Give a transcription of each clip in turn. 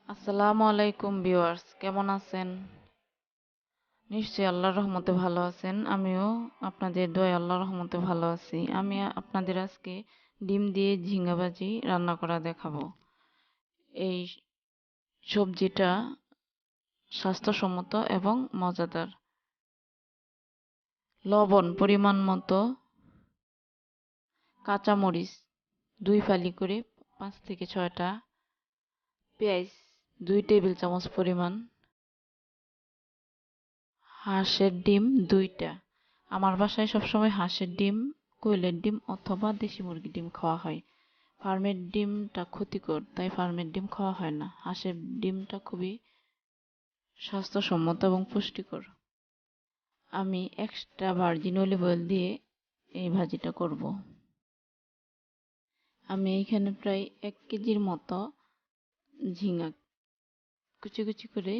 আসসালামু আলাইকুম ভিউয়ার্স, কেমন আছেন? নিশ্চয়ই আল্লাহর রহমতে ভালো আছেন। আমিও আপনাদের দোয়ায় আল্লাহর রহমতে ভালো আছি। আমি আপনাদের আজকে ডিম দিয়ে ঝিঙ্গা ভাজি রান্না করা দেখাবো। এই সবজিটা স্বাস্থ্যসম্মত এবং মজাদার। লবণ পরিমাণ মতো, কাঁচামরিচ 2 ফালি করে 5 থেকে 6টা, পেঁয়াজ 2 টেবিল চামচ পরিমাণ, হাঁসের ডিম 2টা। আমার বাসায় সবসময় হাঁসের ডিম, কোয়েলের ডিম অথবা দেশি মুরগির ডিম খাওয়া হয়। ফার্মের ডিমটা ক্ষতিকর, তাই ফার্মের ডিম খাওয়া হয় না। হাঁসের ডিমটা খুবই স্বাস্থ্যসম্মত এবং পুষ্টিকর। আমি এক্সট্রা ভার্জিন অলিভ অয়েল দিয়ে এই ভাজিটা করব। আমি এইখানে প্রায় 1 কেজির মতো ঝিঙা কুচি কুচি করে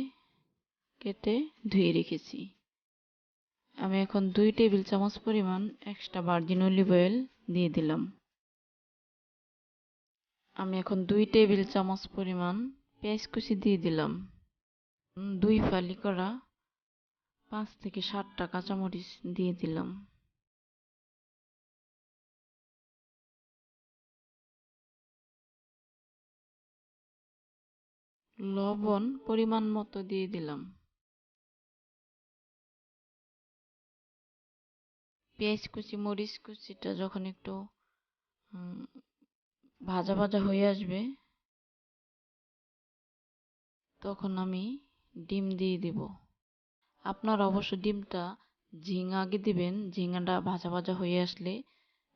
কেটে ধুয়ে রেখেছি। আমি এখন 2 টেবিল চামচ পরিমাণ এক্সট্রা ভার্জিন অলিভ অয়েল দিয়ে দিলাম। আমি এখন 2 টেবিল চামচ পরিমাণ পেঁয়াজ কুচি দিয়ে দিলাম। 2 ফালি করা 5 থেকে 7টা কাঁচামরিচ দিয়ে দিলাম। লবণ পরিমাণ মতো দিয়ে দিলাম। পেঁয়াজ কুচি মরিচ কুচিটা যখন একটু ভাজা ভাজা হয়ে আসবে, তখন আমি ডিম দিয়ে দিব। আপনারা অবশ্য ডিমটা ঝিঙা আগে দিবেন, ঝিঙাটা ভাজা ভাজা হয়ে আসলে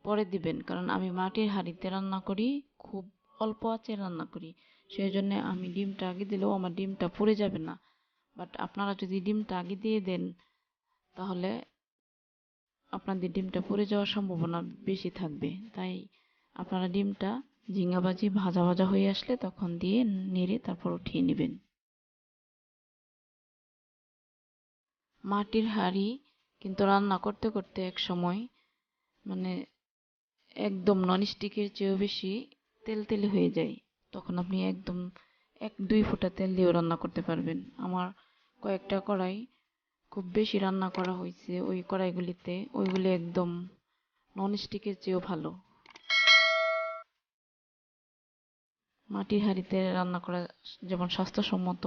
পরে দিবেন, কারণ আমি মাটির হাঁড়িতে রান্না করি, খুব অল্প আঁচে রান্না করি। সেই জন্য আমি ডিমটা আগে দিলেও আমার ডিমটা পুড়ে যাবে না। বাট আপনারা যদি ডিমটা আগে দিয়ে দেন, তাহলে আপনাদের ডিমটা পুড়ে যাওয়ার সম্ভাবনা বেশি থাকবে। তাই আপনারা ডিমটা ঝিঙ্গা ভাজি ভাজা ভাজা হয়ে আসলে তখন দিয়ে নেড়ে তারপর উঠিয়ে নেবেন। মাটির হাঁড়ি কিন্তু রান্না করতে করতে এক সময় মানে একদম ননস্টিকের চেয়েও বেশি তেল তেলে হয়ে যায়। তখন আপনি একদম 1-2 ফোঁটা তেল দিয়েও রান্না করতে পারবেন। আমার কয়েকটা কড়াই খুব বেশি রান্না করা হয়েছে ওই কড়াইগুলিতে, ওইগুলি একদম ননস্টিকের চেয়েও ভালো। মাটির হাঁড়িতে রান্না করা যেমন স্বাস্থ্যসম্মত,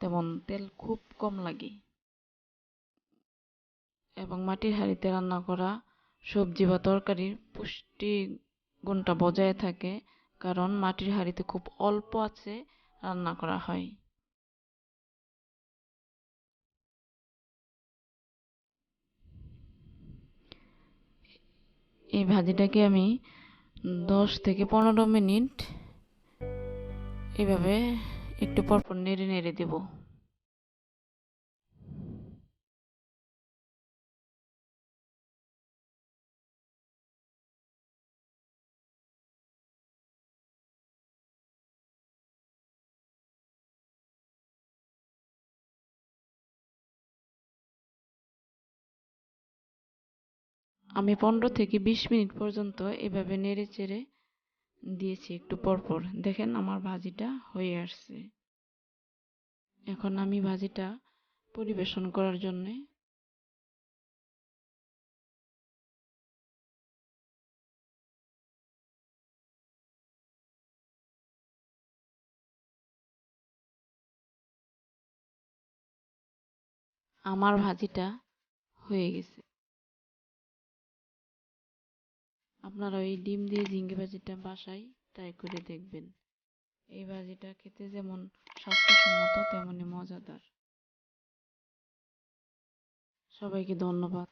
তেমন তেল খুব কম লাগে। এবং মাটির হাঁড়িতে রান্না করা সবজি বা তরকারির পুষ্টি গুণটা বজায় থাকে, কারণ মাটির হাঁড়িতে খুব অল্প আঁচে রান্না করা হয়। এই ভাজিটাকে আমি 10 থেকে 15 মিনিট এভাবে একটু পরপর নেড়ে নেড়ে দেব। আমি 15 থেকে 20 মিনিট পর্যন্ত এভাবে নেড়ে চেড়ে দিয়েছি একটু পরপর। দেখেন আমার ভাজিটা হয়ে আসছে। এখন আমি ভাজিটা পরিবেশন করার জন্য আমার ভাজিটা হয়ে গেছে। আপনারা এই ডিম দিয়ে ঝিঙ্গে ভাজিটা বাসায় ট্রাই করে দেখবেন। এই ভাজিটা খেতে যেমন স্বাস্থ্যসম্মত তেমনি মজাদার। সবাইকে ধন্যবাদ।